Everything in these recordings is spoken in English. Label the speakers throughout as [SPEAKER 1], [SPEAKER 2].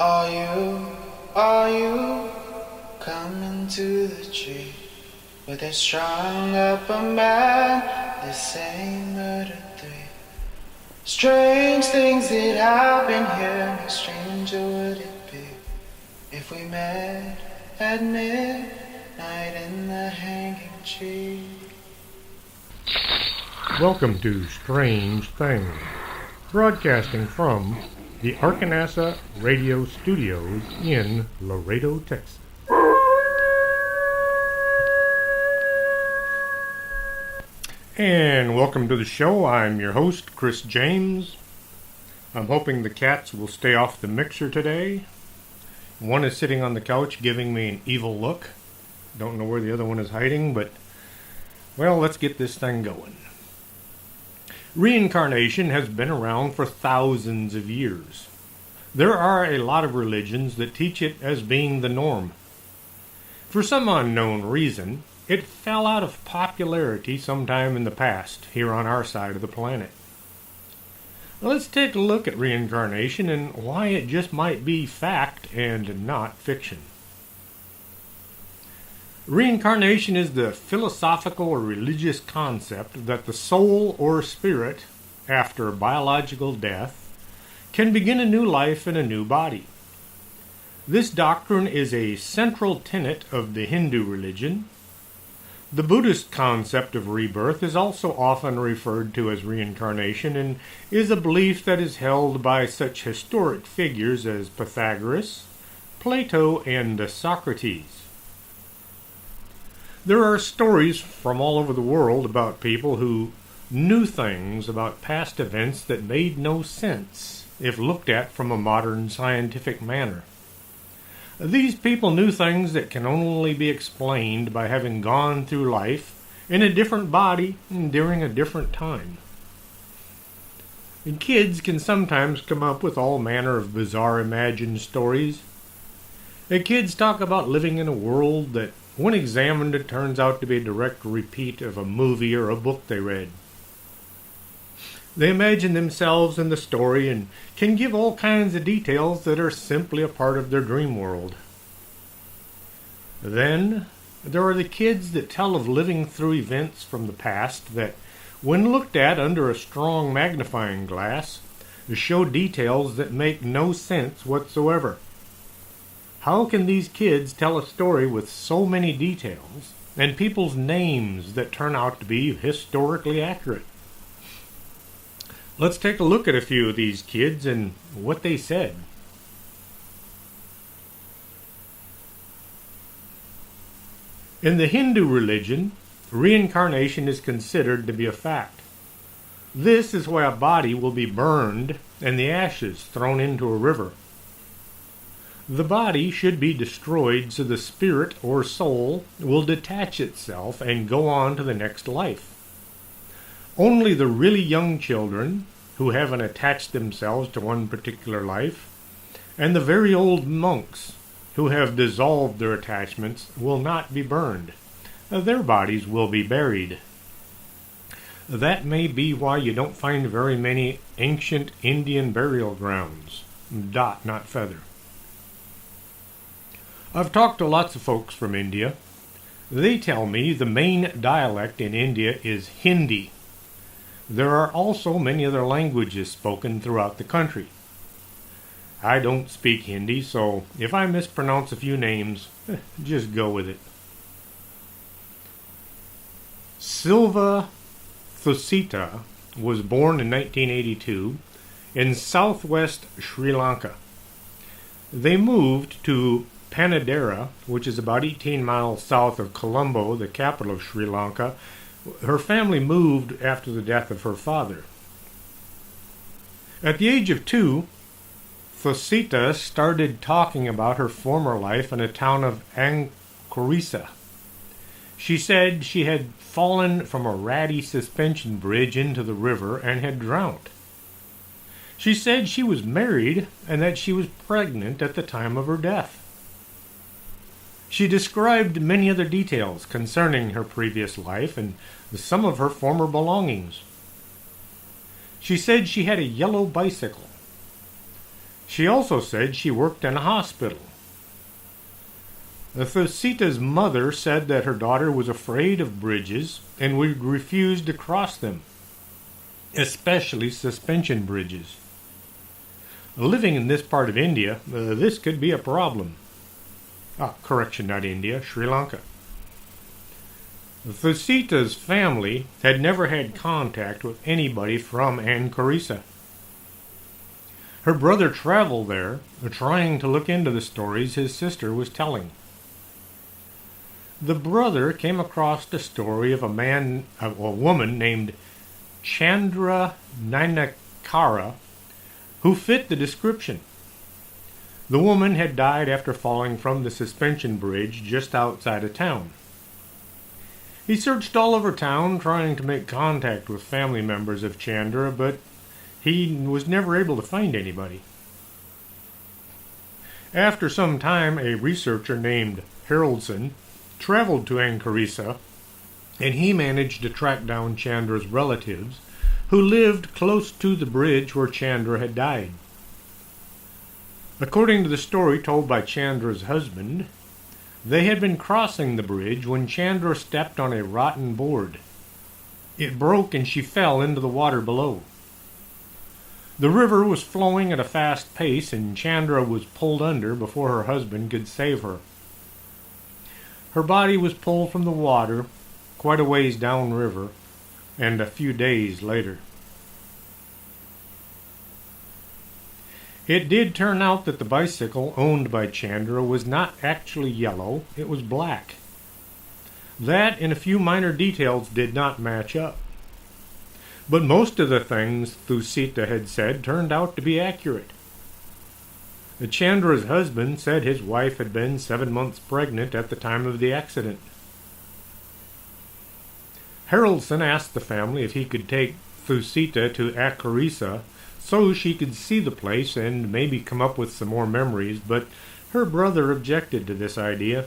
[SPEAKER 1] Are you coming to the tree where they strung up a man, they say murder three? Strange things that happen here, no stranger would it be if we met at midnight in the hanging tree.
[SPEAKER 2] Welcome to Strange Things, broadcasting from the Arkanasa Radio Studios in Laredo, Texas. And welcome to the show. I'm your host, Chris James. I'm hoping the cats will stay off the mixer today. One is sitting on the couch giving me an evil look. Don't know where the other one is hiding, but, well, let's get this thing going. Reincarnation has been around for thousands of years. There are a lot of religions that teach it as being the norm. For some unknown reason, it fell out of popularity sometime in the past here on our side of the planet. Let's take a look at reincarnation and why it just might be fact and not fiction. Reincarnation is the philosophical or religious concept that the soul or spirit, after biological death, can begin a new life in a new body. This doctrine is a central tenet of the Hindu religion. The Buddhist concept of rebirth is also often referred to as reincarnation and is a belief that is held by such historic figures as Pythagoras, Plato, and Socrates. There are stories from all over the world about people who knew things about past events that made no sense if looked at from a modern scientific manner. These people knew things that can only be explained by having gone through life in a different body and during a different time. And kids can sometimes come up with all manner of bizarre imagined stories. The kids talk about living in a world that, when examined, it turns out to be a direct repeat of a movie or a book they read. They imagine themselves in the story and can give all kinds of details that are simply a part of their dream world. Then there are the kids that tell of living through events from the past that, when looked at under a strong magnifying glass, show details that make no sense whatsoever. How can these kids tell a story with so many details and people's names that turn out to be historically accurate? Let's take a look at a few of these kids and what they said. In the Hindu religion, reincarnation is considered to be a fact. This is why a body will be burned and the ashes thrown into a river. The body should be destroyed so the spirit or soul will detach itself and go on to the next life. Only the really young children, who haven't attached themselves to one particular life, and the very old monks, who have dissolved their attachments, will not be burned. Their bodies will be buried. That may be why you don't find very many ancient Indian burial grounds. Dot, not feather. I've talked to lots of folks from India. They tell me the main dialect in India is Hindi. There are also many other languages spoken throughout the country. I don't speak Hindi, so if I mispronounce a few names, just go with it. Silva Thusita was born in 1982 in southwest Sri Lanka. They moved to Panadera, which is about 18 miles south of Colombo, the capital of Sri Lanka. Her family moved after the death of her father. At the age of 2, Thusita started talking about her former life in a town of Ankorisa. She said she had fallen from a ratty suspension bridge into the river and had drowned. She said she was married and that she was pregnant at the time of her death. She described many other details concerning her previous life and some of her former belongings. She said she had a yellow bicycle. She also said she worked in a hospital. Thusita's mother said that her daughter was afraid of bridges and would refuse to cross them, especially suspension bridges. Living in this part of India, this could be a problem. Correction, not India, Sri Lanka. Thusita's family had never had contact with anybody from Ankarisa. Her brother traveled there, trying to look into the stories his sister was telling. The brother came across the story of a woman named Chandra Ninakara, who fit the description. The woman had died after falling from the suspension bridge just outside of town. He searched all over town trying to make contact with family members of Chandra, but he was never able to find anybody. After some time, a researcher named Haraldson traveled to Ankarisa, and he managed to track down Chandra's relatives, who lived close to the bridge where Chandra had died. According to the story told by Chandra's husband, they had been crossing the bridge when Chandra stepped on a rotten board. It broke and she fell into the water below. The river was flowing at a fast pace and Chandra was pulled under before her husband could save her. Her body was pulled from the water quite a ways downriver, and a few days later. It did turn out that the bicycle owned by Chandra was not actually yellow, it was black. That and a few minor details did not match up. But most of the things Thusita had said turned out to be accurate. Chandra's husband said his wife had been 7 months pregnant at the time of the accident. Haraldson asked the family if he could take Thusita to Akarisa so she could see the place and maybe come up with some more memories, but her brother objected to this idea.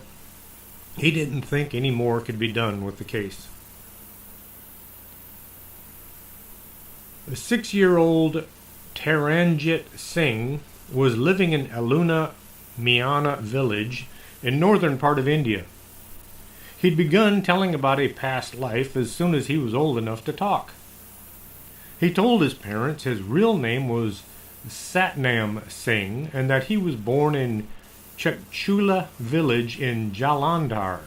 [SPEAKER 2] He didn't think any more could be done with the case. The 6-year-old Taranjit Singh was living in Aluna Miana village in northern part of India. He'd begun telling about a past life as soon as he was old enough to talk. He told his parents his real name was Satnam Singh and that he was born in Chakchula village in Jalandhar,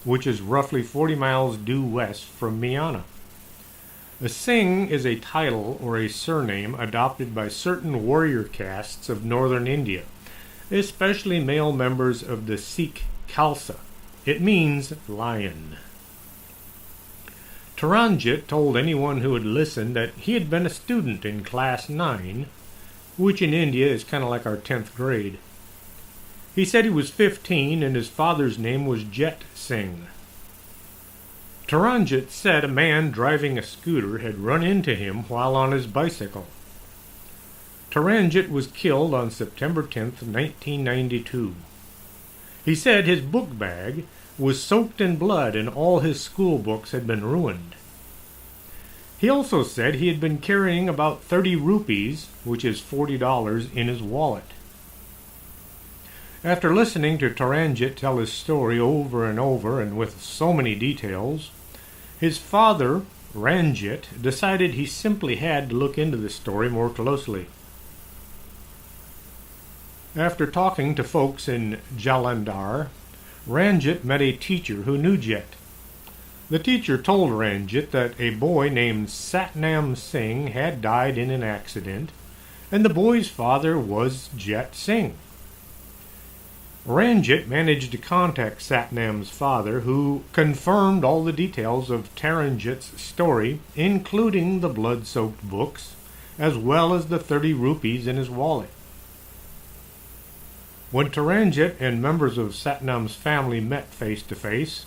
[SPEAKER 2] which is roughly 40 miles due west from Miana. A Singh is a title or a surname adopted by certain warrior castes of northern India, especially male members of the Sikh Khalsa. It means lion. Taranjit told anyone who would listen that he had been a student in class 9, which in India is kind of like our 10th grade. He said he was 15 and his father's name was Jet Singh. Taranjit said a man driving a scooter had run into him while on his bicycle. Taranjit was killed on September 10th, 1992. He said his book bag was soaked in blood and all his school books had been ruined. He also said he had been carrying about 30 rupees, which is $40, in his wallet. After listening to Taranjit tell his story over and over and with so many details, his father, Ranjit, decided he simply had to look into the story more closely. After talking to folks in Jalandhar, Ranjit met a teacher who knew Jet. The teacher told Ranjit that a boy named Satnam Singh had died in an accident, and the boy's father was Jet Singh. Ranjit managed to contact Satnam's father, who confirmed all the details of Taranjit's story, including the blood-soaked books, as well as the 30 rupees in his wallet. When Taranjit and members of Satnam's family met face to face,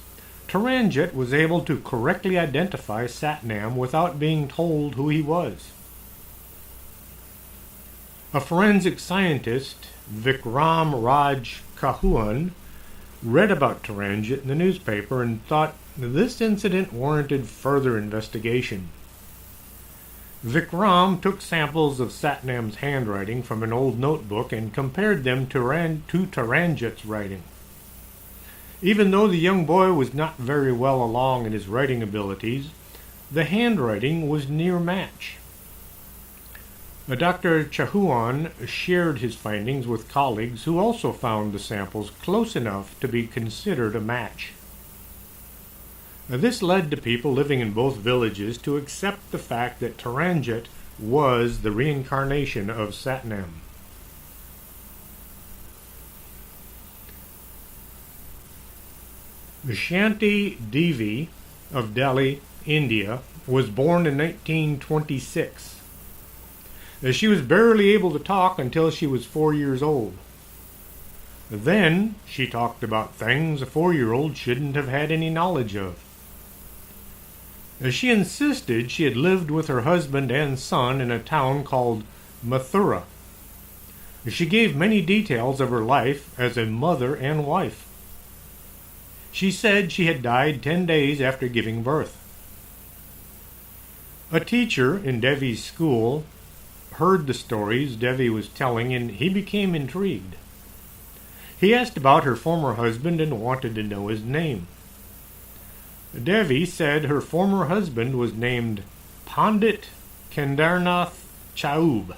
[SPEAKER 2] Taranjit was able to correctly identify Satnam without being told who he was. A forensic scientist, Vikram Raj Kahuan, read about Taranjit in the newspaper and thought this incident warranted further investigation. Vikram took samples of Satnam's handwriting from an old notebook and compared them to Taranjat's writing. Even though the young boy was not very well along in his writing abilities, the handwriting was near match. Dr. Chauhan shared his findings with colleagues who also found the samples close enough to be considered a match. This led to people living in both villages to accept the fact that Taranjat was the reincarnation of Satnam. Shanti Devi of Delhi, India, was born in 1926. She was barely able to talk until she was 4 years old. Then she talked about things a 4-year-old shouldn't have had any knowledge of. She insisted she had lived with her husband and son in a town called Mathura. She gave many details of her life as a mother and wife. She said she had died 10 days after giving birth. A teacher in Devi's school heard the stories Devi was telling, and he became intrigued. He asked about her former husband and wanted to know his name. Devi said her former husband was named Pandit Kendarnath Chaub.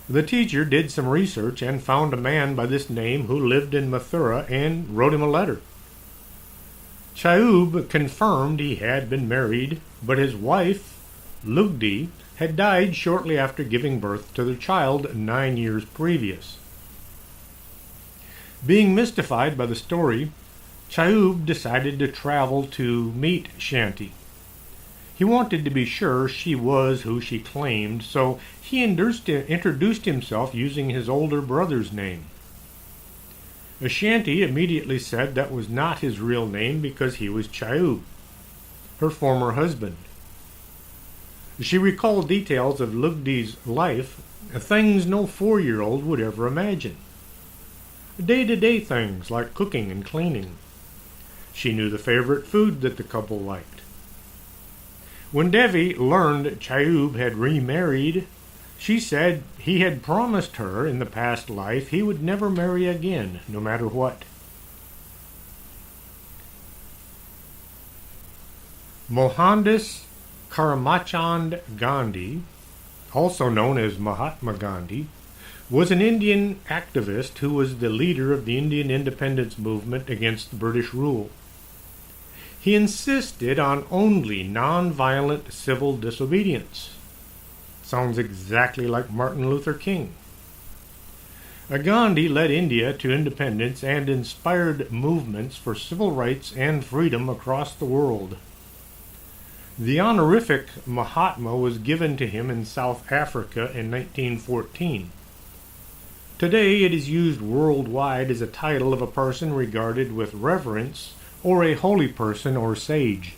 [SPEAKER 2] The teacher did some research and found a man by this name who lived in Mathura and wrote him a letter. Chaub confirmed he had been married, but his wife, Lugdi, had died shortly after giving birth to their child 9 years previous. Being mystified by the story, Chaub decided to travel to meet Shanti. He wanted to be sure she was who she claimed, so he introduced himself using his older brother's name. Shanti immediately said that was not his real name because he was Chaub, her former husband. She recalled details of Lugdi's life, things no 4-year-old would ever imagine. Day-to-day things like cooking and cleaning. She knew the favorite food that the couple liked. When Devi learned Chaub had remarried, she said he had promised her in the past life he would never marry again, no matter what. Mohandas Karamchand Gandhi, also known as Mahatma Gandhi, was an Indian activist who was the leader of the Indian independence movement against British rule. He insisted on only non-violent civil disobedience. Sounds exactly like Martin Luther King. Gandhi led India to independence and inspired movements for civil rights and freedom across the world. The honorific Mahatma was given to him in South Africa in 1914. Today it is used worldwide as a title of a person regarded with reverence or a holy person or sage.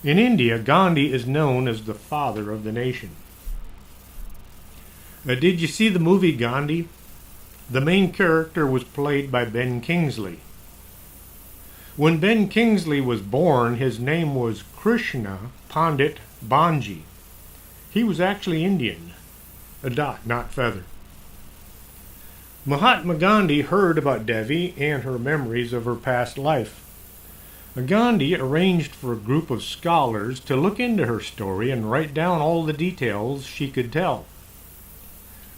[SPEAKER 2] In India, Gandhi is known as the father of the nation. Did you see the movie Gandhi? The main character was played by Ben Kingsley. When Ben Kingsley was born, his name was Krishna Pandit Banji. He was actually Indian, a dot, not feather. Mahatma Gandhi heard about Devi and her memories of her past life. Gandhi arranged for a group of scholars to look into her story and write down all the details she could tell.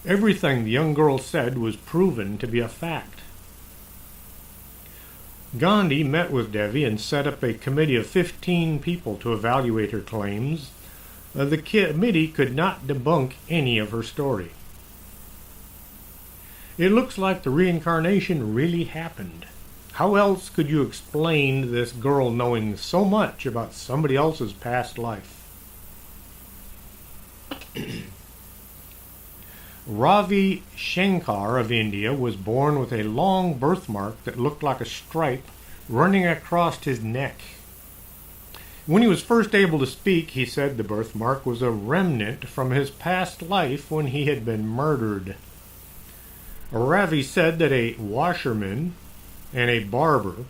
[SPEAKER 2] Everything the young girl said was proven to be a fact. Gandhi met with Devi and set up a committee of 15 people to evaluate her claims. The committee could not debunk any of her story. It looks like the reincarnation really happened. How else could you explain this girl knowing so much about somebody else's past life? Ravi Shankar of India was born with a long birthmark that looked like a stripe running across his neck. When he was first able to speak, he said the birthmark was a remnant from his past life when he had been murdered. Ravi said that a washerman and a barber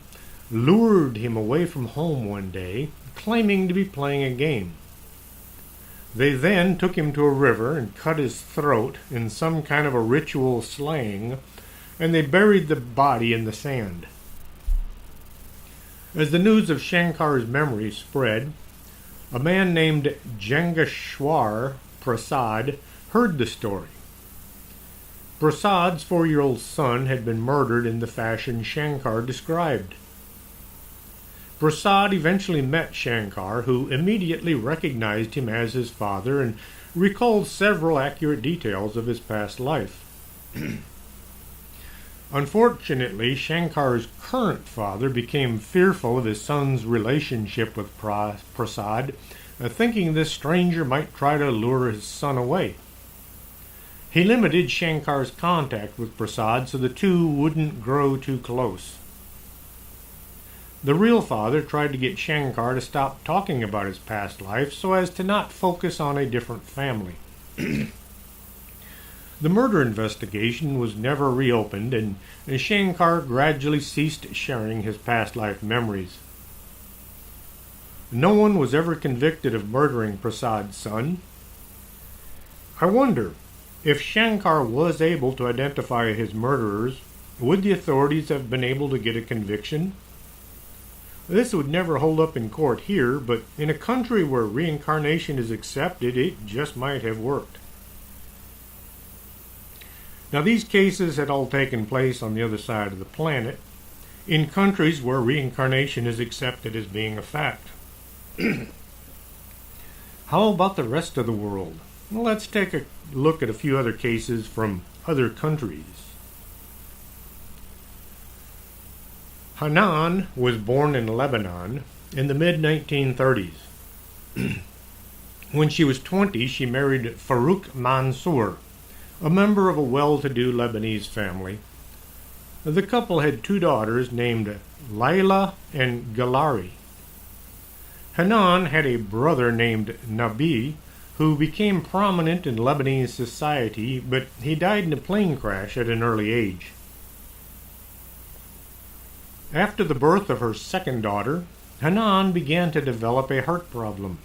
[SPEAKER 2] lured him away from home one day, claiming to be playing a game. They then took him to a river and cut his throat in some kind of a ritual slaying, and they buried the body in the sand. As the news of Shankar's memory spread, a man named Jangeshwar Prasad heard the story. Prasad's 4-year-old son had been murdered in the fashion Shankar described. Prasad eventually met Shankar, who immediately recognized him as his father and recalled several accurate details of his past life. Unfortunately, Shankar's current father became fearful of his son's relationship with Prasad, thinking this stranger might try to lure his son away. He limited Shankar's contact with Prasad so the two wouldn't grow too close. The real father tried to get Shankar to stop talking about his past life so as to not focus on a different family. The murder investigation was never reopened, and Shankar gradually ceased sharing his past life memories. No one was ever convicted of murdering Prasad's son. I wonder, if Shankar was able to identify his murderers, would the authorities have been able to get a conviction? This would never hold up in court here, but in a country where reincarnation is accepted, it just might have worked. Now, these cases had all taken place on the other side of the planet, in countries where reincarnation is accepted as being a fact. How about the rest of the world? Well, let's take a look at a few other cases from other countries. Hanan was born in Lebanon in the mid-1930s. When she was 20, she married Farouk Mansour, a member of a well-to-do Lebanese family. The couple had 2 daughters named Layla and Galari. Hanan had a brother named Nabi, who became prominent in Lebanese society, but he died in a plane crash at an early age. After the birth of her second daughter, Hanan began to develop a heart problem.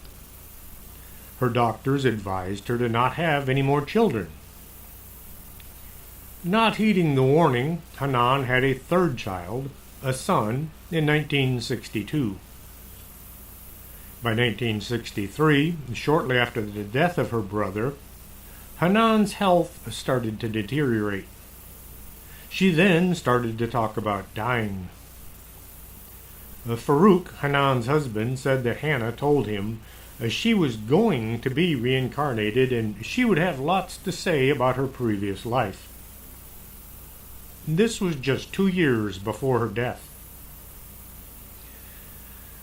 [SPEAKER 2] Her doctors advised her to not have any more children. Not heeding the warning, Hanan had a third child, a son, in 1962. By 1963, shortly after the death of her brother, Hanan's health started to deteriorate. She then started to talk about dying. Farouk, Hanan's husband, said that Hannah told him she was going to be reincarnated and she would have lots to say about her previous life. This was just 2 years before her death.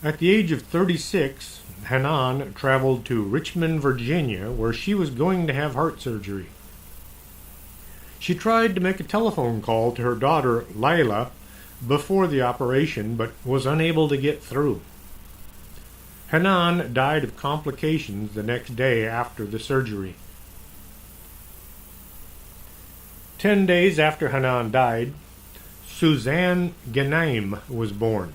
[SPEAKER 2] At the age of 36, Hanan traveled to Richmond, Virginia, where she was going to have heart surgery. She tried to make a telephone call to her daughter, Layla, before the operation, but was unable to get through. Hanan died of complications the next day after the surgery. 10 days after Hanan died, Suzanne Ghanem was born.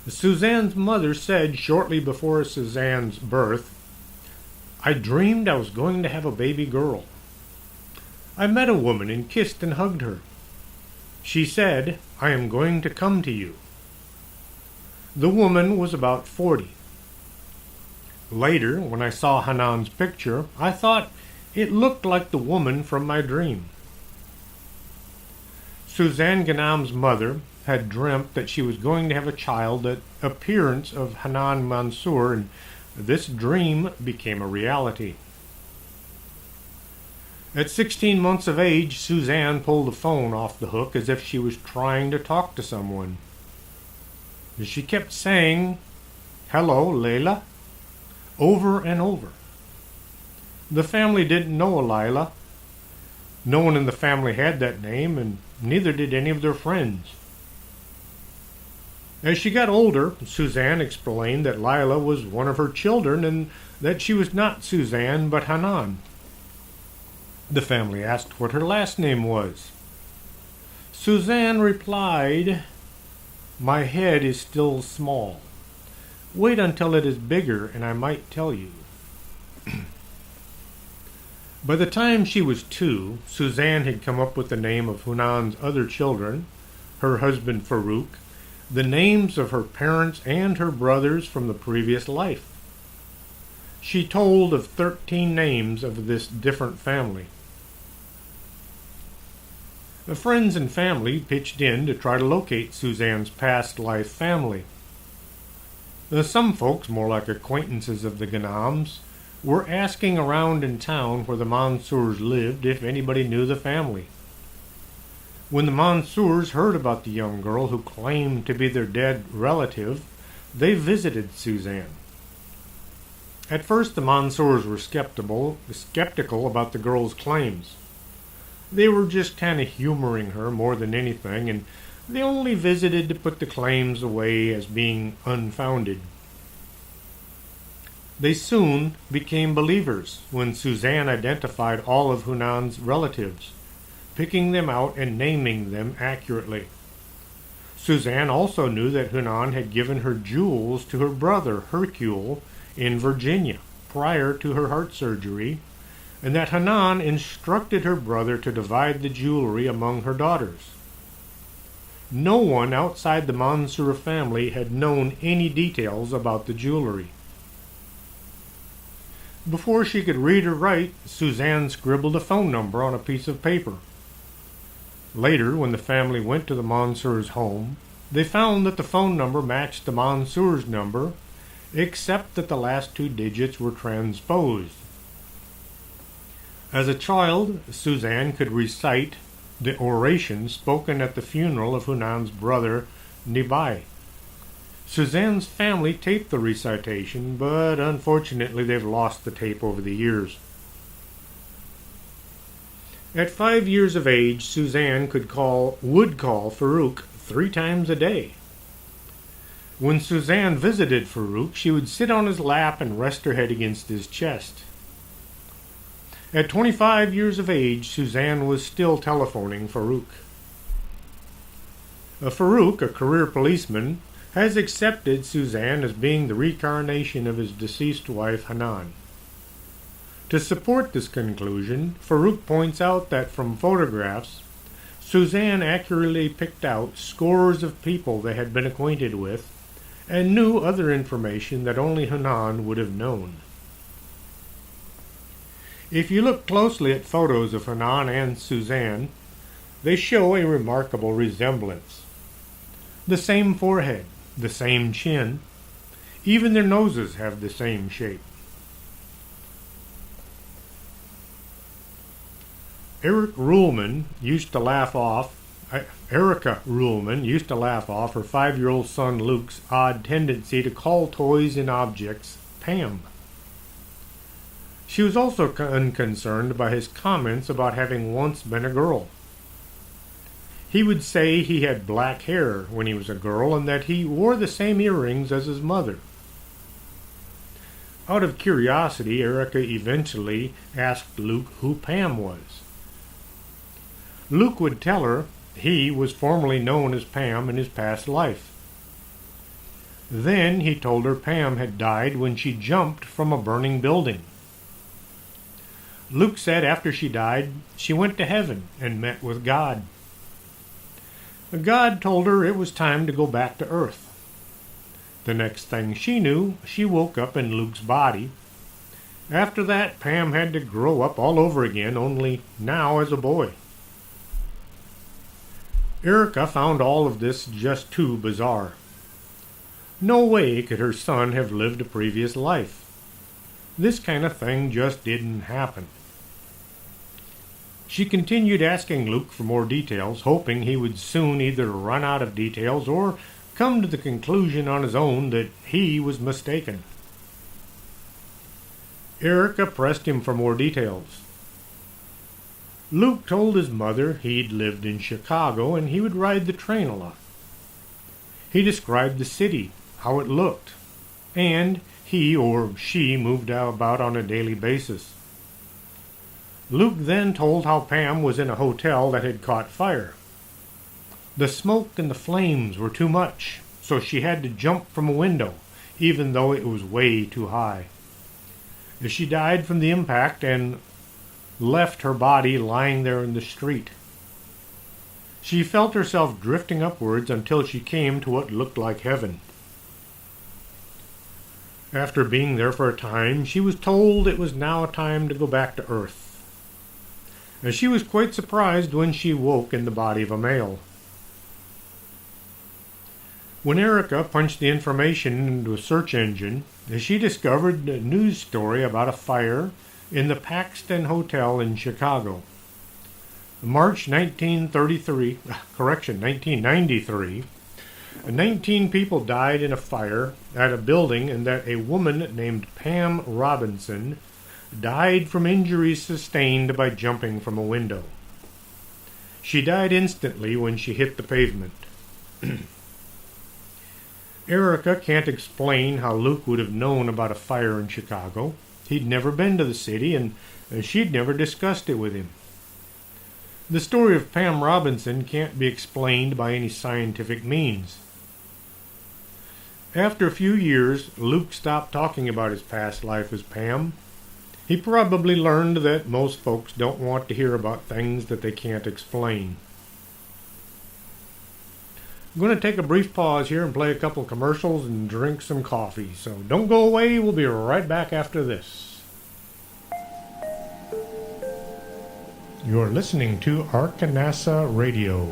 [SPEAKER 2] Suzanne's mother said shortly before Suzanne's birth, "I dreamed I was going to have a baby girl. I met a woman and kissed and hugged her. She said, 'I am going to come to you.' The woman was about 40. Later, when I saw Hanan's picture, I thought it looked like the woman from my dream." Suzanne Ghanem's mother had dreamt that she was going to have a child the appearance of Hanan Mansour, and this dream became a reality. At 16 months of age, Suzanne pulled the phone off the hook as if she was trying to talk to someone. She kept saying, "Hello, Layla," over and over. The family didn't know Layla. No one in the family had that name, and neither did any of their friends. As she got older, Suzanne explained that Layla was one of her children and that she was not Suzanne but Hanan. The family asked what her last name was. Suzanne replied, "My head is still small. Wait until it is bigger and I might tell you." By the time she was 2, Suzanne had come up with the name of Hunan's other children, her husband Farouk, the names of her parents and her brothers from the previous life. She told of 13 names of this different family. The friends and family pitched in to try to locate Suzanne's past life family. Some folks, more like acquaintances of the Ganams, were asking around in town where the Mansours lived if anybody knew the family. When the Mansours heard about the young girl who claimed to be their dead relative, they visited Suzanne. At first the Mansours were skeptical about the girl's claims. They were just kind of humoring her more than anything, and they only visited to put the claims away as being unfounded. They soon became believers when Suzanne identified all of Hunan's relatives, picking them out and naming them accurately. Suzanne also knew that Hunan had given her jewels to her brother, Hercule, in Virginia prior to her heart surgery, and that Hunan instructed her brother to divide the jewelry among her daughters. No one outside the Mansour family had known any details about the jewelry. Before she could read or write, Suzanne scribbled a phone number on a piece of paper. Later, when the family went to the Mansour's home, they found that the phone number matched the Mansour's number, except that the last 2 digits were transposed. As a child, Suzanne could recite the oration spoken at the funeral of Hunan's brother, Nibai. Suzanne's family taped the recitation, but unfortunately they've lost the tape over the years. At 5 years of age, Suzanne would call Farouk 3 times a day. When Suzanne visited Farouk, she would sit on his lap and rest her head against his chest. At 25 years of age, Suzanne was still telephoning Farouk. Farouk, a career policeman, has accepted Suzanne as being the reincarnation of his deceased wife, Hanan. To support this conclusion, Farouk points out that from photographs, Suzanne accurately picked out scores of people they had been acquainted with and knew other information that only Hanan would have known. If you look closely at photos of Hanan and Suzanne, they show a remarkable resemblance. The same forehead, the same chin, even their noses have the same shape. Erica Ruhlman used to laugh off her 5-year-old son Luke's odd tendency to call toys and objects Pam. She was also unconcerned by his comments about having once been a girl. He would say he had black hair when he was a girl and that he wore the same earrings as his mother. Out of curiosity, Erica eventually asked Luke who Pam was. Luke would tell her he was formerly known as Pam in his past life. Then he told her Pam had died when she jumped from a burning building. Luke said after she died, she went to heaven and met with God. God told her it was time to go back to Earth. The next thing she knew, she woke up in Luke's body. After that, Pam had to grow up all over again, only now as a boy. Erica found all of this just too bizarre. No way could her son have lived a previous life. This kind of thing just didn't happen. She continued asking Luke for more details, hoping he would soon either run out of details or come to the conclusion on his own that he was mistaken. Erica pressed him for more details. Luke told his mother he'd lived in Chicago and he would ride the train a lot. He described the city, how it looked, and he or she moved about on a daily basis. Luke then told how Pam was in a hotel that had caught fire. The smoke and the flames were too much, so she had to jump from a window, even though it was way too high. She died from the impact and left her body lying there in the street. She felt herself drifting upwards until she came to what looked like heaven. After being there for a time, she was told it was now time to go back to Earth. And she was quite surprised when she woke in the body of a male. When Erica punched the information into a search engine, she discovered a news story about a fire in the Paxton Hotel in Chicago. March 1993, 19 people died in a fire at a building, and that a woman named Pam Robinson died from injuries sustained by jumping from a window. She died instantly when she hit the pavement. Erica can't explain how Luke would have known about a fire in Chicago. He'd never been to the city, and she'd never discussed it with him. The story of Pam Robinson can't be explained by any scientific means. After a few years, Luke stopped talking about his past life as Pam. He probably learned that most folks don't want to hear about things that they can't explain. I'm going to take a brief pause here and play a couple of commercials and drink some coffee. So don't go away. We'll be right back after this. You're listening to Arkanasa Radio.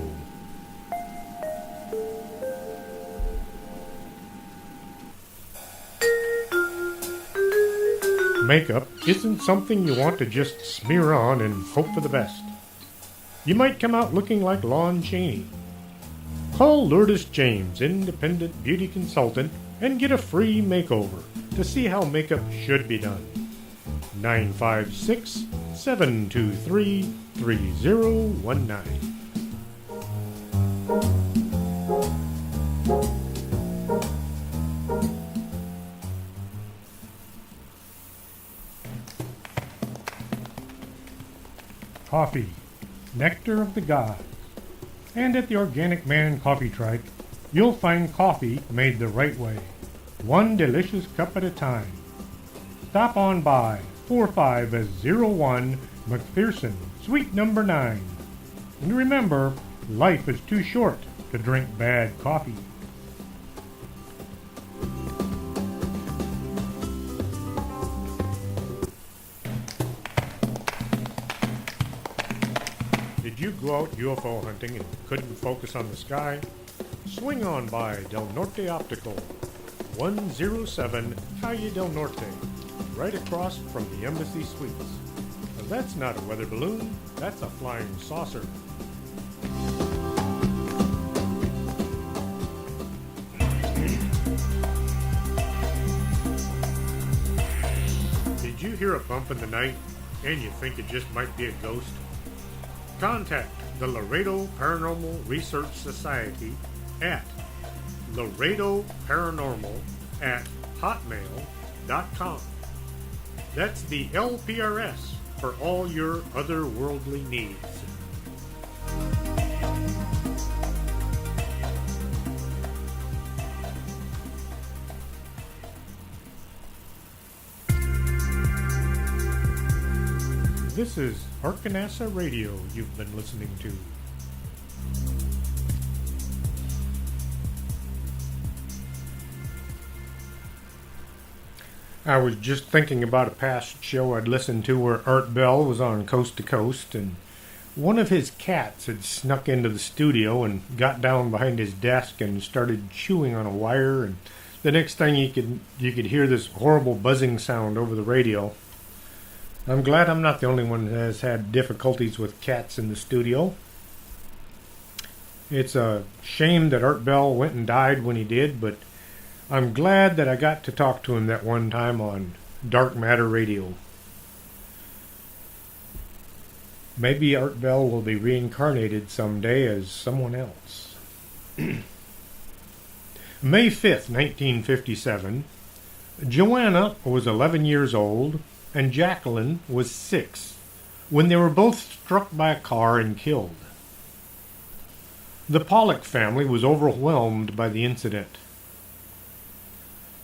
[SPEAKER 2] Makeup isn't something you want to just smear on and hope for the best. You might come out looking like Lon Chaney. Call Lourdes James, independent beauty consultant, and get a free makeover to see how makeup should be done. 956-723-3019. Coffee, nectar of the gods. And at the Organic Man Coffee Trike, you'll find coffee made the right way, one delicious cup at a time. Stop on by 4501 McPherson, Suite number 9. And remember, life is too short to drink bad coffee. Did you go out UFO hunting and couldn't focus on the sky? Swing on by Del Norte Optical, 107 Calle Del Norte, right across from the Embassy Suites. Now, that's not a weather balloon, that's a flying saucer. Did you hear a bump in the night and you think it just might be a ghost? Contact the Laredo Paranormal Research Society at laredoparanormal@hotmail.com. That's the LPRS for all your otherworldly needs. This is Arkanasa Radio you've been listening to. I was just thinking about a past show I'd listened to where Art Bell was on Coast to Coast, and one of his cats had snuck into the studio and got down behind his desk and started chewing on a wire, and the next thing you could hear this horrible buzzing sound over the radio. I'm glad I'm not the only one that has had difficulties with cats in the studio. It's a shame that Art Bell went and died when he did, but I'm glad that I got to talk to him that one time on Dark Matter Radio. Maybe Art Bell will be reincarnated someday as someone else. May 5th, 1957, Joanna was 11 years old and Jacqueline was 6 when they were both struck by a car and killed. The Pollock family was overwhelmed by the incident.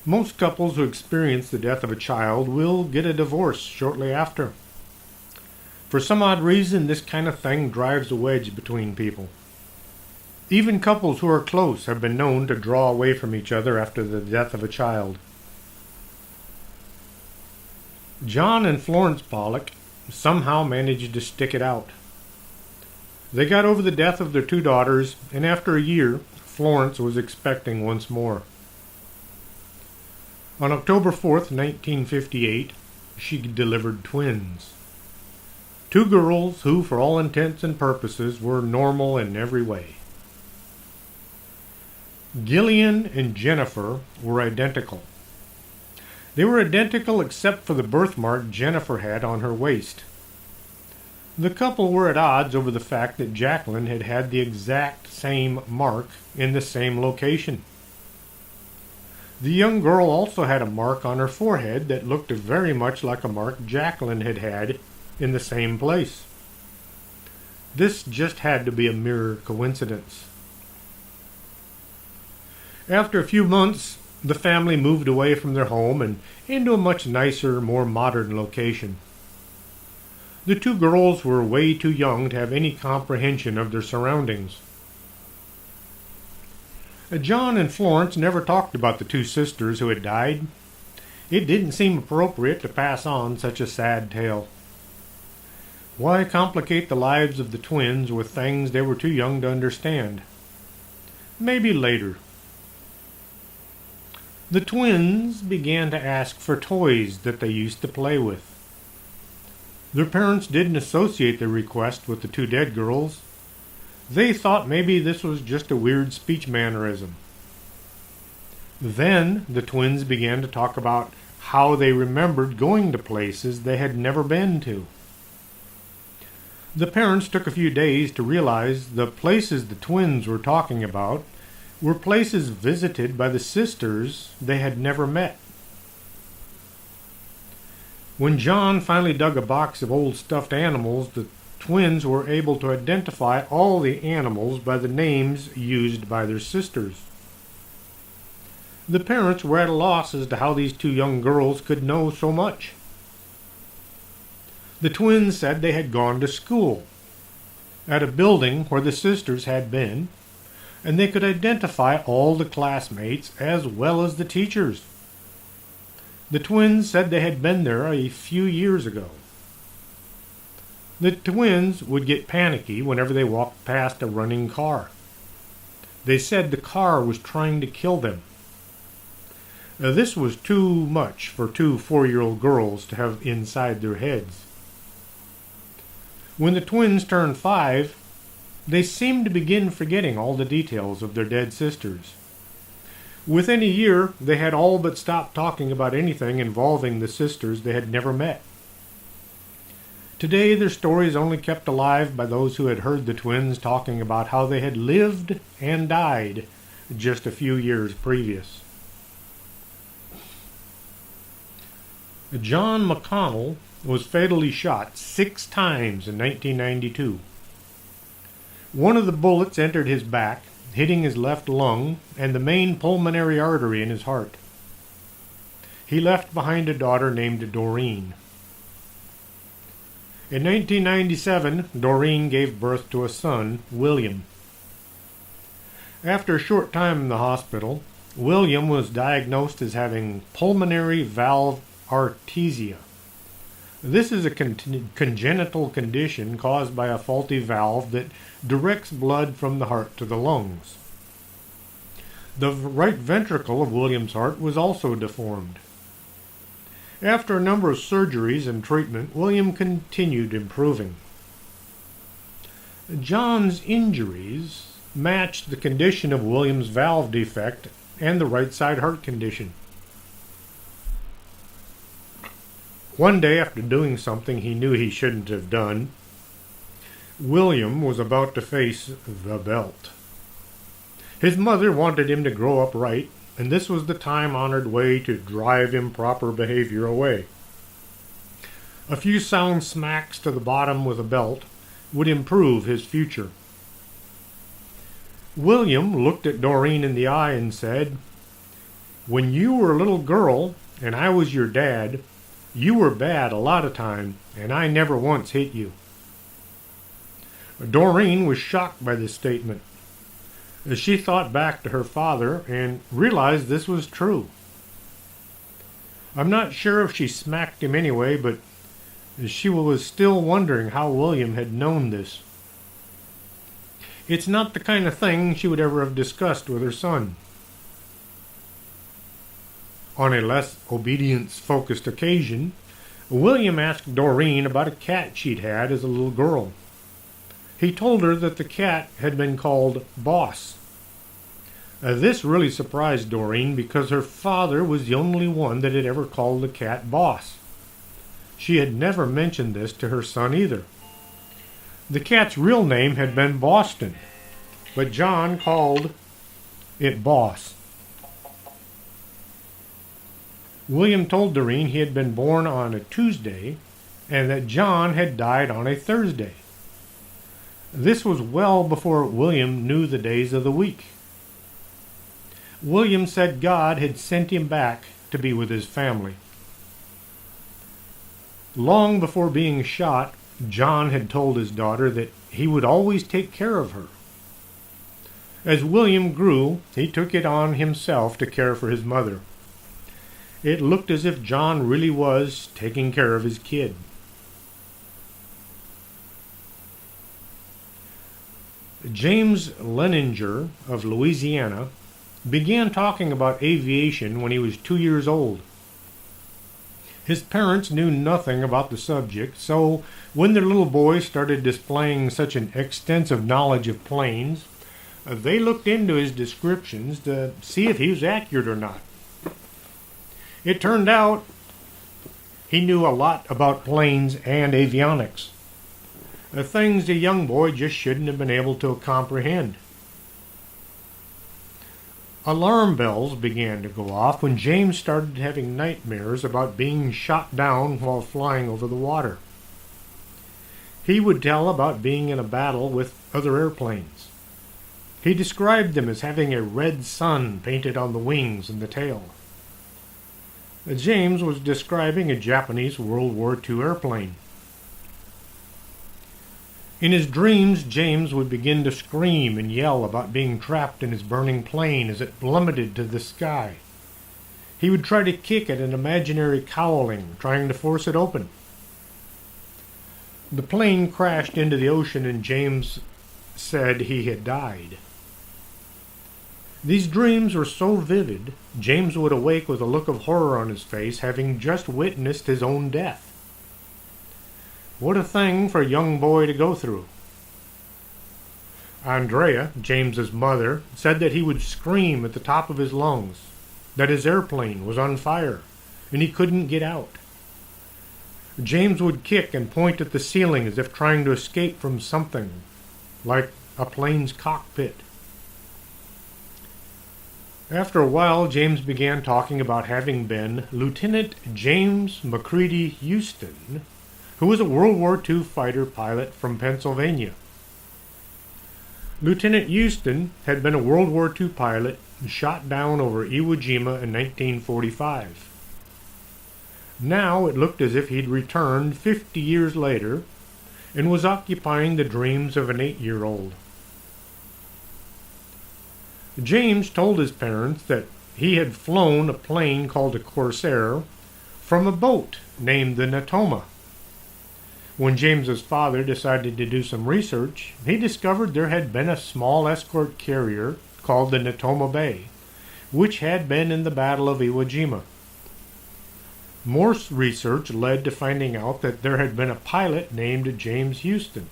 [SPEAKER 2] Most couples who experience the death of a child will get a divorce shortly after. For some odd reason, this kind of thing drives a wedge between people. Even couples who are close have been known to draw away from each other after the death of a child. John and Florence Pollock somehow managed to stick it out. They got over the death of their two daughters, and after a year, Florence was expecting once more. On October 4th, 1958, she delivered twins. Two girls who, for all intents and purposes, were normal in every way. Gillian and Jennifer were identical. They were identical except for the birthmark Jennifer had on her waist. The couple were at odds over the fact that Jacqueline had had the exact same mark in the same location. The young girl also had a mark on her forehead that looked very much like a mark Jacqueline had had in the same place. This just had to be a mere coincidence. After a few months, the family moved away from their home and into a much nicer, more modern location. The two girls were way too young to have any comprehension of their surroundings. John and Florence never talked about the two sisters who had died. It didn't seem appropriate to pass on such a sad tale. Why complicate the lives of the twins with things they were too young to understand? Maybe later. The twins began to ask for toys that they used to play with. Their parents didn't associate their request with the two dead girls. They thought maybe this was just a weird speech mannerism. Then the twins began to talk about how they remembered going to places they had never been to. The parents took a few days to realize the places the twins were talking about were places visited by the sisters they had never met. When John finally dug a box of old stuffed animals, the twins were able to identify all the animals by the names used by their sisters. The parents were at a loss as to how these two young girls could know so much. The twins said they had gone to school at a building where the sisters had been, and they could identify all the classmates as well as the teachers. The twins said they had been there a few years ago. The twins would get panicky whenever they walked past a running car. They said the car was trying to kill them. This was too much for two 4-year-old girls to have inside their heads. When the twins turned 5, they seemed to begin forgetting all the details of their dead sisters. Within a year, they had all but stopped talking about anything involving the sisters they had never met. Today, their story is only kept alive by those who had heard the twins talking about how they had lived and died just a few years previous. John McConnell was fatally shot 6 times in 1992. One of the bullets entered his back, hitting his left lung and the main pulmonary artery in his heart. He left behind a daughter named Doreen. In 1997, Doreen gave birth to a son, William. After a short time in the hospital, William was diagnosed as having pulmonary valve artesia. This is a congenital condition caused by a faulty valve that directs blood from the heart to the lungs. The right ventricle of William's heart was also deformed. After a number of surgeries and treatment, William continued improving. John's injuries matched the condition of William's valve defect and the right side heart condition. One day, after doing something he knew he shouldn't have done, William was about to face the belt. His mother wanted him to grow up right, and this was the time-honored way to drive improper behavior away. A few sound smacks to the bottom with a belt would improve his future. William looked at Doreen in the eye and said, When you were a little girl and I was your dad, you were bad a lot of time, and I never once hit you." Doreen was shocked by this statement. She thought back to her father and realized this was true. I'm not sure if she smacked him anyway, but she was still wondering how William had known this. It's not the kind of thing she would ever have discussed with her son. On a less obedience-focused occasion, William asked Doreen about a cat she'd had as a little girl. He told her that the cat had been called Boss. This really surprised Doreen because her father was the only one that had ever called the cat Boss. She had never mentioned this to her son either. The cat's real name had been Boston, but John called it Boss. William told Doreen he had been born on a Tuesday and that John had died on a Thursday. This was well before William knew the days of the week. William said God had sent him back to be with his family. Long before being shot, John had told his daughter that he would always take care of her. As William grew, he took it on himself to care for his mother. It looked as if John really was taking care of his kid. James Leninger of Louisiana began talking about aviation when he was 2 years old. His parents knew nothing about the subject, so when their little boy started displaying such an extensive knowledge of planes, they looked into his descriptions to see if he was accurate or not. It turned out he knew a lot about planes and avionics, things a young boy just shouldn't have been able to comprehend. Alarm bells began to go off when James started having nightmares about being shot down while flying over the water. He would tell about being in a battle with other airplanes. He described them as having a red sun painted on the wings and the tail. James was describing a Japanese World War II airplane. In his dreams, James would begin to scream and yell about being trapped in his burning plane as it plummeted to the sky. He would try to kick at an imaginary cowling, trying to force it open. The plane crashed into the ocean and James said he had died. These dreams were so vivid, James would awake with a look of horror on his face, having just witnessed his own death. What a thing for a young boy to go through. Andrea, James's mother, said that he would scream at the top of his lungs, that his airplane was on fire, and he couldn't get out. James would kick and point at the ceiling as if trying to escape from something, like a plane's cockpit. After a while, James began talking about having been Lieutenant James McCready Houston, who was a World War II fighter pilot from Pennsylvania. Lieutenant Houston had been a World War II pilot shot down over Iwo Jima in 1945. Now it looked as if he'd returned 50 years later and was occupying the dreams of an 8-year-old. James told his parents that he had flown a plane called a Corsair from a boat named the Natoma. When James's father decided to do some research, he discovered there had been a small escort carrier called the Natoma Bay, which had been in the Battle of Iwo Jima. More research led to finding out that there had been a pilot named James Houston.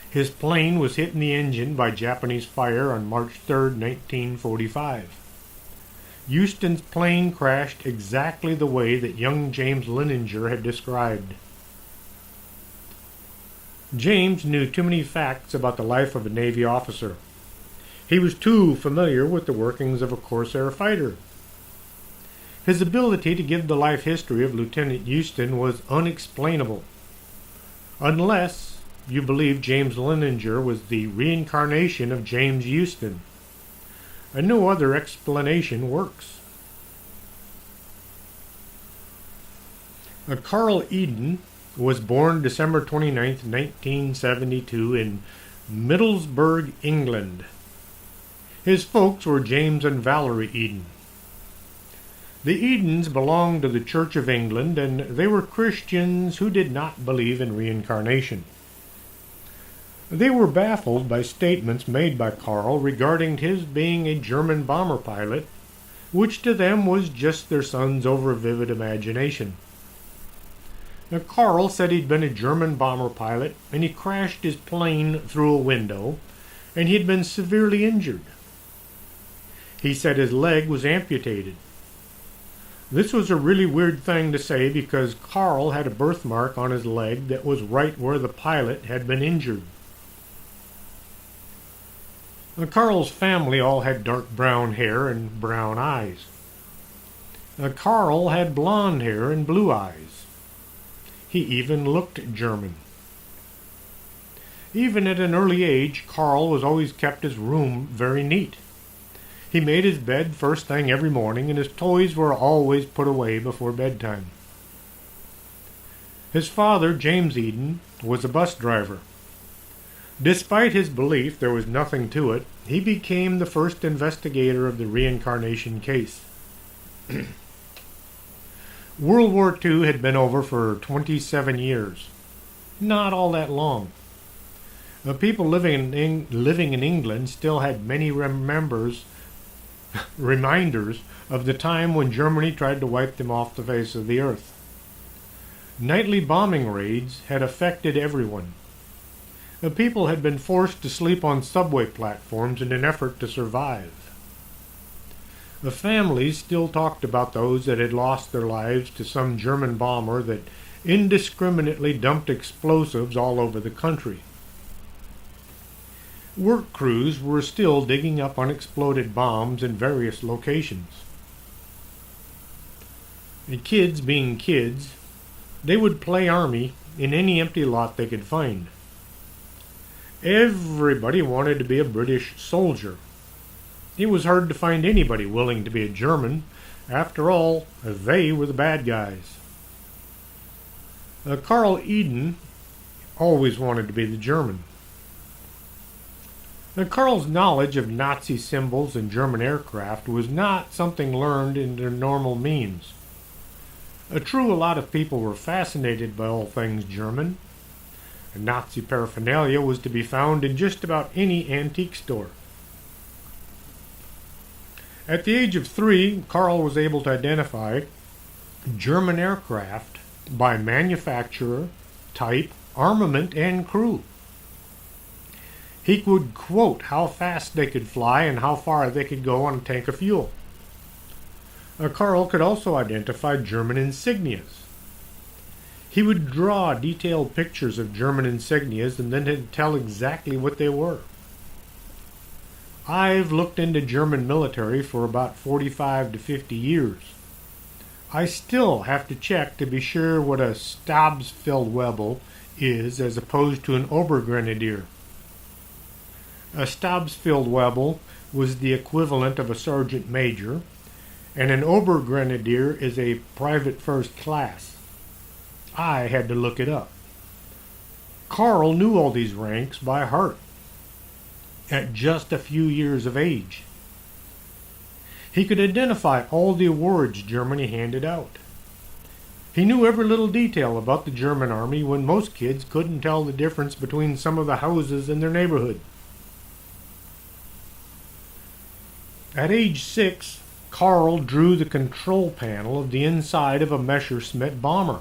[SPEAKER 2] His plane was hit in the engine by Japanese fire on March 3, 1945. Houston's plane crashed exactly the way that young James Leninger had described. James knew too many facts about the life of a Navy officer. He was too familiar with the workings of a Corsair fighter. His ability to give the life history of Lieutenant Houston was unexplainable, unless you believe James Leninger was the reincarnation of James Houston. and no other explanation works. Carl Eden was born December 29, 1972 in Middlesbrough, England. His folks were James and Valerie Eden. The Edens belonged to the Church of England, and they were Christians who did not believe in reincarnation. They were baffled by statements made by Carl regarding his being a German bomber pilot, which to them was just their son's over-vivid imagination. Now, Carl said he'd been a German bomber pilot, and he crashed his plane through a window, and he had been severely injured. He said his leg was amputated. This was a really weird thing to say because Carl had a birthmark on his leg that was right where the pilot had been injured. Now, Carl's family all had dark brown hair and brown eyes. Now, Carl had blonde hair and blue eyes. He even looked German. Even at an early age, Carl was always kept his room very neat. He made his bed first thing every morning, and his toys were always put away before bedtime. His father, James Eden, was a bus driver. Despite his belief there was nothing to it, he became the first investigator of the reincarnation case. World War II had been over for 27 years. Not all that long. The people living in England still had many reminders of the time when Germany tried to wipe them off the face of the earth. Nightly bombing raids had affected everyone. The people had been forced to sleep on subway platforms in an effort to survive. The families still talked about those that had lost their lives to some German bomber that indiscriminately dumped explosives all over the country. Work crews were still digging up unexploded bombs in various locations. The kids being kids, they would play army in any empty lot they could find. Everybody wanted to be a British soldier. It was hard to find anybody willing to be a German. After all, they were the bad guys. Carl Eden always wanted to be the German. Carl's knowledge of Nazi symbols and German aircraft was not something learned in their normal means. True, a lot of people were fascinated by all things German. Nazi paraphernalia was to be found in just about any antique store. At the age of 3, Carl was able to identify German aircraft by manufacturer, type, armament, and crew. He could quote how fast they could fly and how far they could go on a tank of fuel. Carl could also identify German insignias. He would draw detailed pictures of German insignias and then he'd tell exactly what they were. I've looked into German military for about 45 to 50 years. I still have to check to be sure what a Stabsfeldwebel is as opposed to an Obergrenadier. A Stabsfeldwebel was the equivalent of a sergeant major, and an Obergrenadier is a private first class. I had to look it up. Carl knew all these ranks by heart at just a few years of age. He could identify all the awards Germany handed out. He knew every little detail about the German army when most kids couldn't tell the difference between some of the houses in their neighborhood. At age 6, Carl drew the control panel of the inside of a Messerschmitt bomber.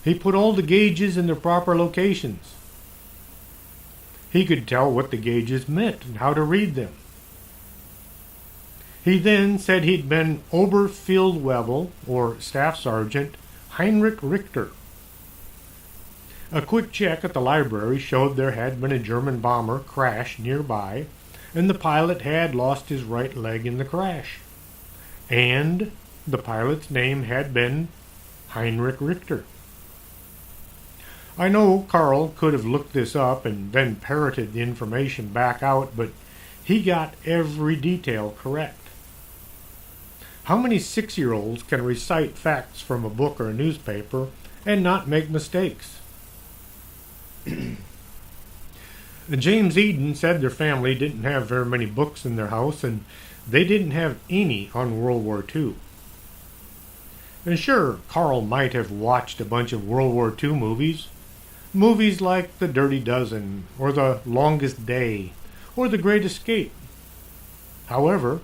[SPEAKER 2] He put all the gauges in their proper locations. He could tell what the gauges meant and how to read them. He then said he'd been Oberfeldwebel, or Staff Sergeant, Heinrich Richter. A quick check at the library showed there had been a German bomber crash nearby, and the pilot had lost his right leg in the crash. And the pilot's name had been Heinrich Richter. I know Carl could have looked this up and then parroted the information back out, but He got every detail correct. How many 6-year-olds can recite facts from a book or a newspaper and not make mistakes? James Eden said their family didn't have very many books in their house, and they didn't have any on World War II. And sure, Carl might have watched a bunch of World War II movies. Movies like The Dirty Dozen, or The Longest Day, or The Great Escape. However,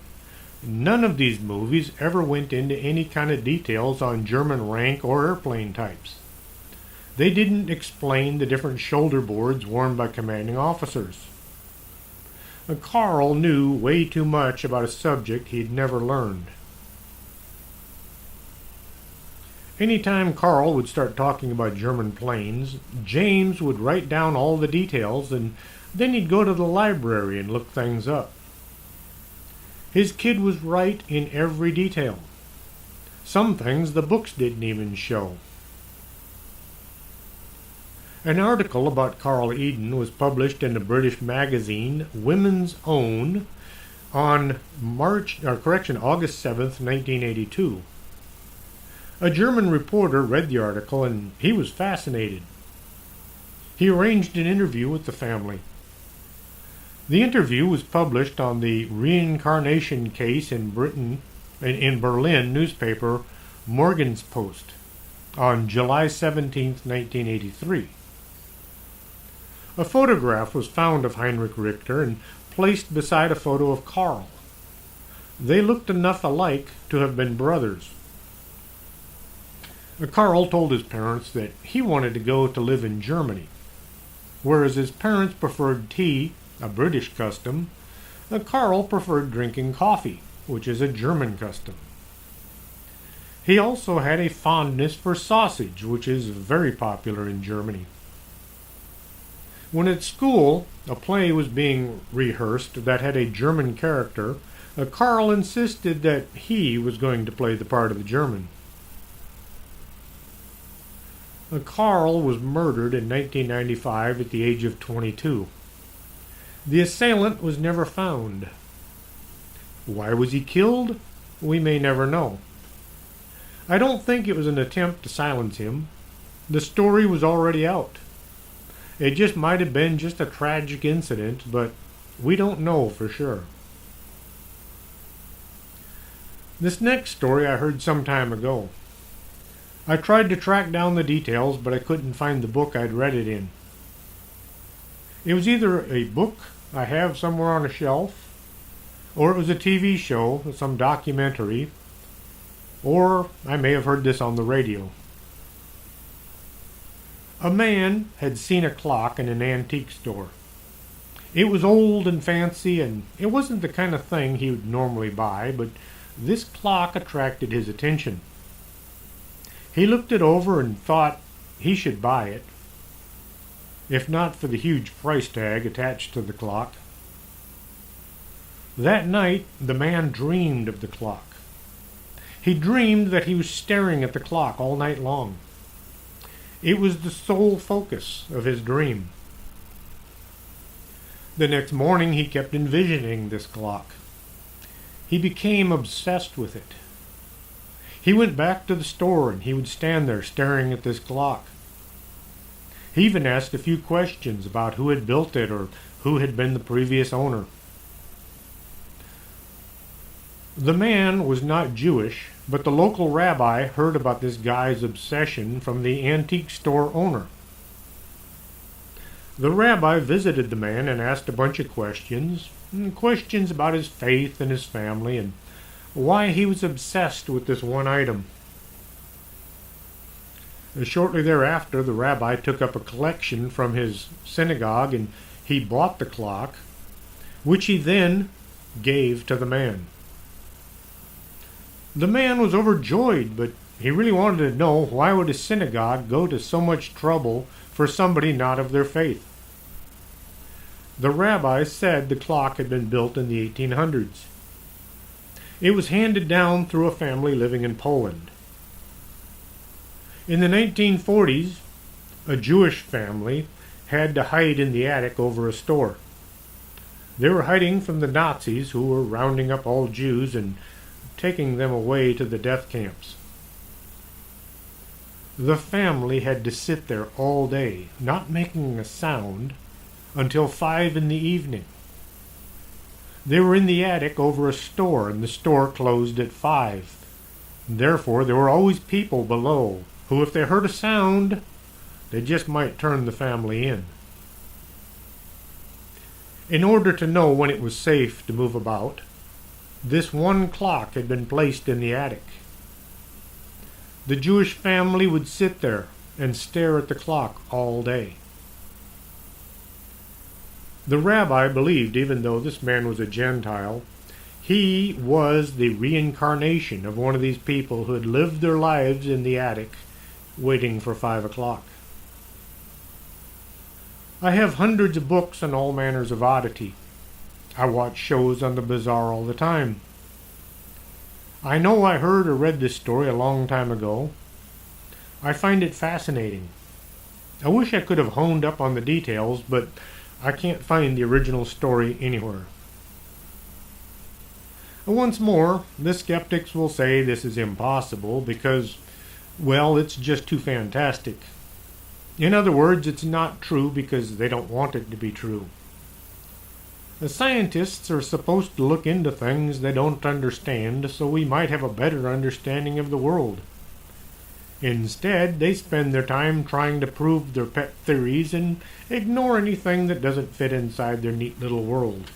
[SPEAKER 2] none of these movies ever went into any kind of details on German rank or airplane types. They didn't explain the different shoulder boards worn by commanding officers. Carl knew way too much about a subject he'd never learned. Anytime Carl would start talking about German planes, James would write down all the details, and then he'd go to the library and look things up. His kid was right in every detail. Some things the books didn't even show. An article about Carl Eden was published in the British magazine Women's Own on August 7th, 1982. A German reporter read the article and he was fascinated. He arranged an interview with the family. The interview was published on the Reincarnation case in Berlin newspaper Morgenspost on July 17, 1983. A photograph was found of Heinrich Richter and placed beside a photo of Carl. They looked enough alike to have been brothers. Carl told his parents that he wanted to go to live in Germany. Whereas his parents preferred tea, a British custom, Carl preferred drinking coffee, which is a German custom. He also had a fondness for sausage, which is very popular in Germany. When at school a play was being rehearsed that had a German character, Carl insisted that he was going to play the part of the German. Carl was murdered in 1995 at the age of 22. The assailant was never found. Why was he killed? We may never know. I don't think it was an attempt to silence him. The story was already out. It just might have been just a tragic incident, but we don't know for sure. This next story I heard some time ago. I tried to track down the details, but I couldn't find the book I'd read it in. It was either a book I have somewhere on a shelf, or it was a TV show, some documentary, or I may have heard this on the radio. A man had seen a clock in an antique store. It was old and fancy, and it wasn't the kind of thing he would normally buy, but this clock attracted his attention. He looked it over and thought he should buy it, if not for the huge price tag attached to the clock. That night, the man dreamed of the clock. He dreamed that he was staring at the clock all night long. It was the sole focus of his dream. The next morning, he kept envisioning this clock. He became obsessed with it. He went back to the store and he would stand there staring at this clock. He even asked a few questions about who had built it or who had been the previous owner. The man was not Jewish, but the local rabbi heard about this guy's obsession from the antique store owner. The rabbi visited the man and asked a bunch of questions about his faith and his family and why he was obsessed with this one item. Shortly thereafter, the rabbi took up a collection from his synagogue and he bought the clock, which he then gave to the man. The man was overjoyed, but he really wanted to know why would a synagogue go to so much trouble for somebody not of their faith. The rabbi said the clock had been built in the 1800s. It was handed down through a family living in Poland. In the 1940s, a Jewish family had to hide in the attic over a store. They were hiding from the Nazis who were rounding up all Jews and taking them away to the death camps. The family had to sit there all day, not making a sound, until 5 in the evening. They were in the attic over a store, and the store closed at 5. Therefore, there were always people below who, if they heard a sound, they just might turn the family in. In order to know when it was safe to move about, this one clock had been placed in the attic. The Jewish family would sit there and stare at the clock all day. The rabbi believed, even though this man was a Gentile, he was the reincarnation of one of these people who had lived their lives in the attic waiting for 5 o'clock. I have hundreds of books on all manners of oddity. I watch shows on the bizarre all the time. I know I heard or read this story a long time ago. I find it fascinating. I wish I could have honed up on the details, but I can't find the original story anywhere. Once more, the skeptics will say this is impossible because, well, it's just too fantastic. In other words, it's not true because they don't want it to be true. The scientists are supposed to look into things they don't understand so we might have a better understanding of the world. Instead, they spend their time trying to prove their pet theories and ignore anything that doesn't fit inside their neat little world.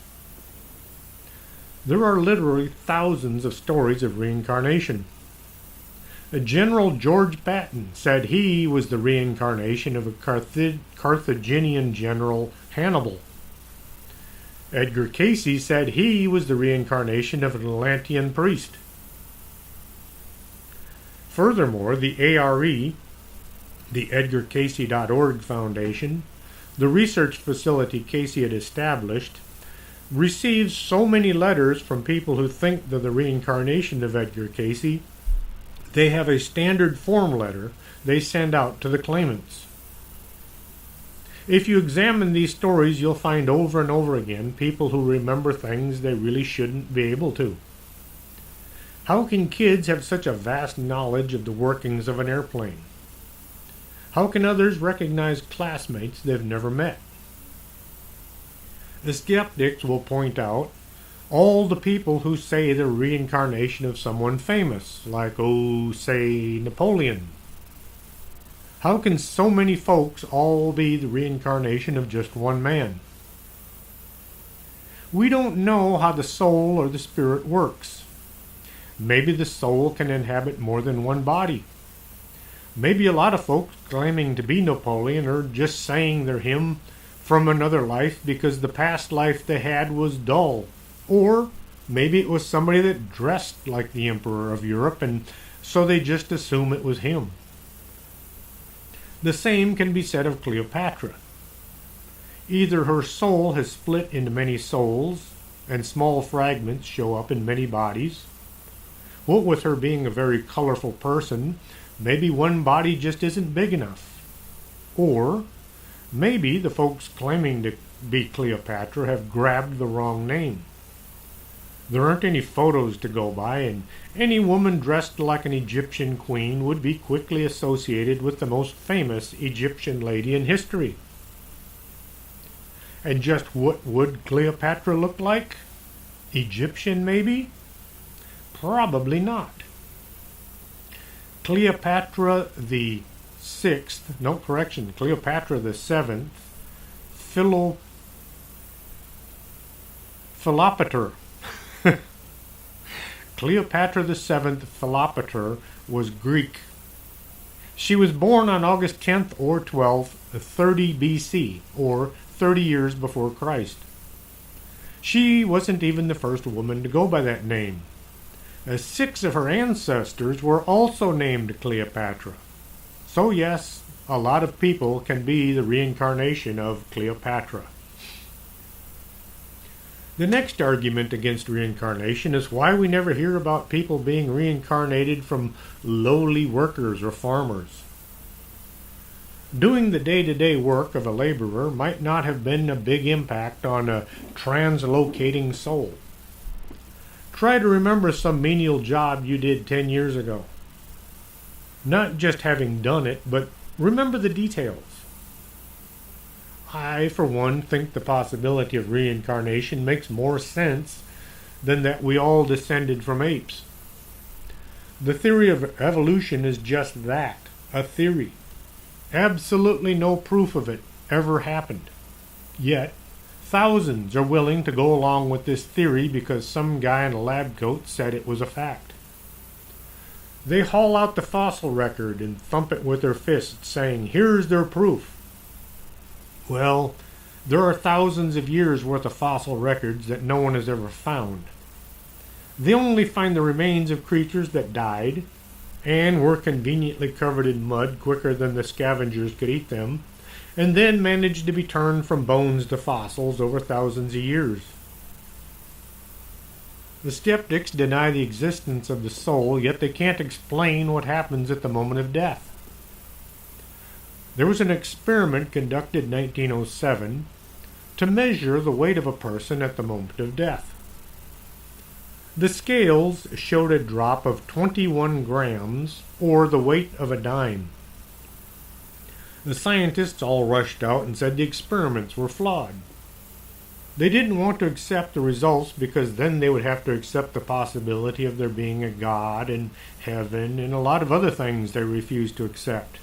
[SPEAKER 2] There are literally thousands of stories of reincarnation. General George Patton said he was the reincarnation of a Carthaginian general, Hannibal. Edgar Cayce said he was the reincarnation of an Atlantean priest. Furthermore, the ARE, the EdgarCayce.org Foundation, the research facility Cayce had established, receives so many letters from people who think they're the reincarnation of Edgar Cayce. They have a standard form letter they send out to the claimants. If you examine these stories, you'll find over and over again people who remember things they really shouldn't be able to. How can kids have such a vast knowledge of the workings of an airplane? How can others recognize classmates they've never met? The skeptics will point out all the people who say they're reincarnation of someone famous, like, say, Napoleon. How can so many folks all be the reincarnation of just one man? We don't know how the soul or the spirit works. Maybe the soul can inhabit more than one body. Maybe a lot of folks claiming to be Napoleon are just saying they're him from another life because the past life they had was dull. Or maybe it was somebody that dressed like the Emperor of Europe, and so they just assume it was him. The same can be said of Cleopatra. Either her soul has split into many souls, and small fragments show up in many bodies. What with her being a very colorful person, maybe one body just isn't big enough. Or maybe the folks claiming to be Cleopatra have grabbed the wrong name. There aren't any photos to go by, and any woman dressed like an Egyptian queen would be quickly associated with the most famous Egyptian lady in history. And just what would Cleopatra look like? Egyptian, maybe? Probably not. Cleopatra the Cleopatra the Seventh, Philopator. Cleopatra the Seventh, Philopator, was Greek. She was born on August 10th or 12th, 30 BC, or 30 years before Christ. She wasn't even the first woman to go by that name. 6 of her ancestors were also named Cleopatra. So yes, a lot of people can be the reincarnation of Cleopatra. The next argument against reincarnation is why we never hear about people being reincarnated from lowly workers or farmers. Doing the day-to-day work of a laborer might not have been a big impact on a translocating soul. Try to remember some menial job you did 10 years ago. Not just having done it, but remember the details. I, for one, think the possibility of reincarnation makes more sense than that we all descended from apes. The theory of evolution is just that, a theory. Absolutely no proof of it ever happened. Yet, thousands are willing to go along with this theory because some guy in a lab coat said it was a fact. They haul out the fossil record and thump it with their fists, saying, "Here's their proof." Well, there are thousands of years worth of fossil records that no one has ever found. They only find the remains of creatures that died and were conveniently covered in mud quicker than the scavengers could eat them, and then managed to be turned from bones to fossils over thousands of years. The skeptics deny the existence of the soul, yet they can't explain what happens at the moment of death. There was an experiment conducted in 1907 to measure the weight of a person at the moment of death. The scales showed a drop of 21 grams, or the weight of a dime. The scientists all rushed out and said the experiments were flawed. They didn't want to accept the results because then they would have to accept the possibility of there being a God and heaven and a lot of other things they refused to accept.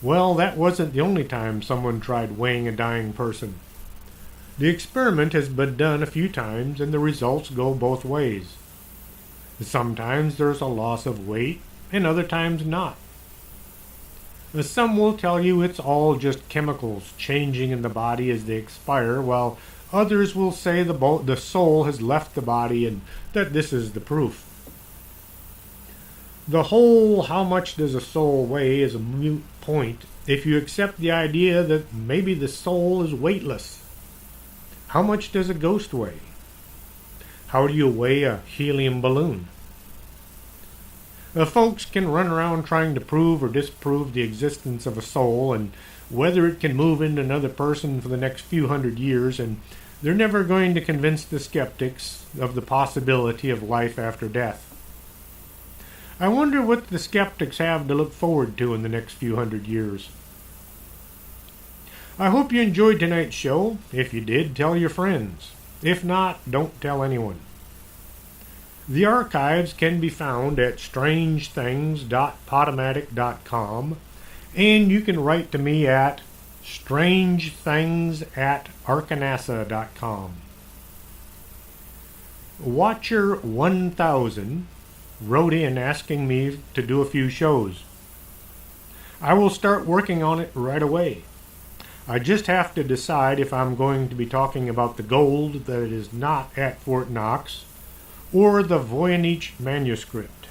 [SPEAKER 2] Well, that wasn't the only time someone tried weighing a dying person. The experiment has been done a few times, and the results go both ways. Sometimes there's a loss of weight, and other times not. Some will tell you it's all just chemicals changing in the body as they expire, while others will say the soul has left the body and that this is the proof. The whole "how much does a soul weigh" is a moot point if you accept the idea that maybe the soul is weightless. How much does a ghost weigh? How do you weigh a helium balloon? The folks can run around trying to prove or disprove the existence of a soul and whether it can move into another person for the next few hundred years, and they're never going to convince the skeptics of the possibility of life after death. I wonder what the skeptics have to look forward to in the next few hundred years. I hope you enjoyed tonight's show. If you did, tell your friends. If not, don't tell anyone. The archives can be found at strangethings.podomatic.com, and you can write to me at strangethings@arkanasa.com. Watcher 1000 wrote in asking me to do a few shows. I will start working on it right away. I just have to decide if I'm going to be talking about the gold that is not at Fort Knox or the Voynich manuscript.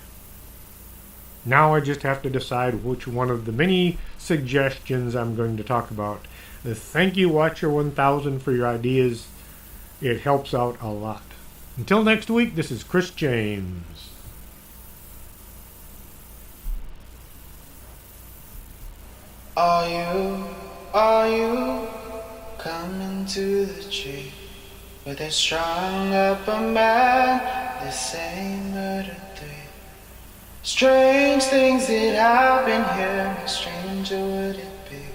[SPEAKER 2] Now I just have to decide which one of the many suggestions I'm going to talk about. Thank you, Watcher 1000, for your ideas. It helps out a lot. Until next week, this is Chris James.
[SPEAKER 1] Are you coming to the tree where they strung up a man, they say murder 3? Strange things that happen here, how stranger would it be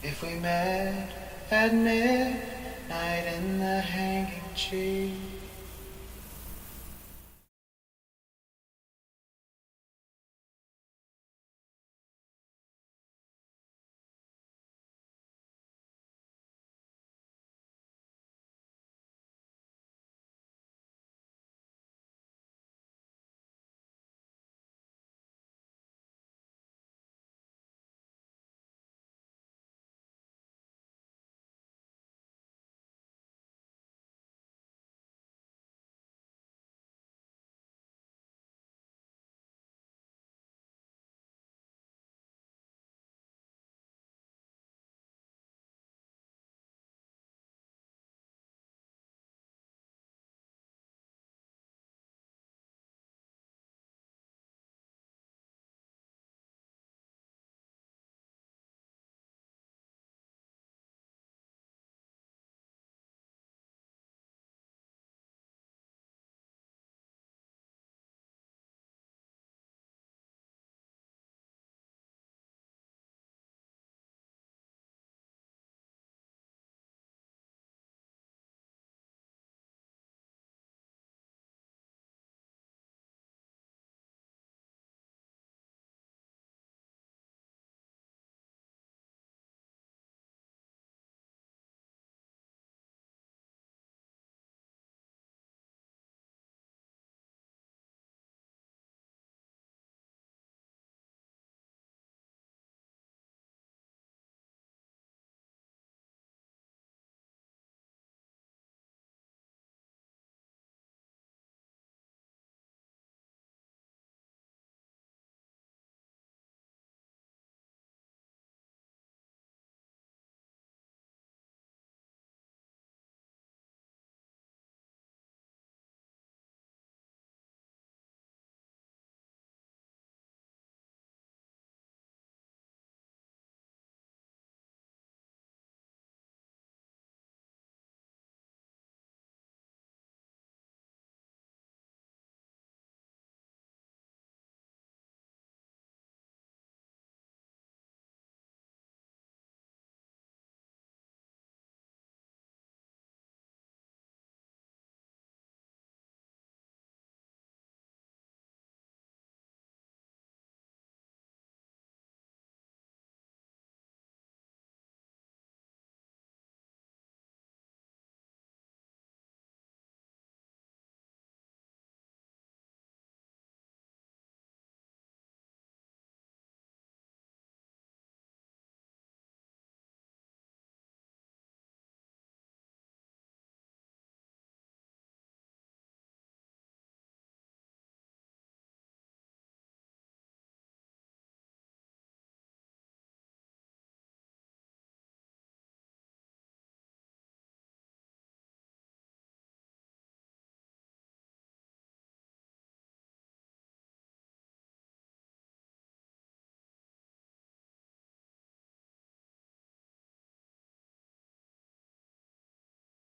[SPEAKER 1] if we met at midnight in the hanging tree?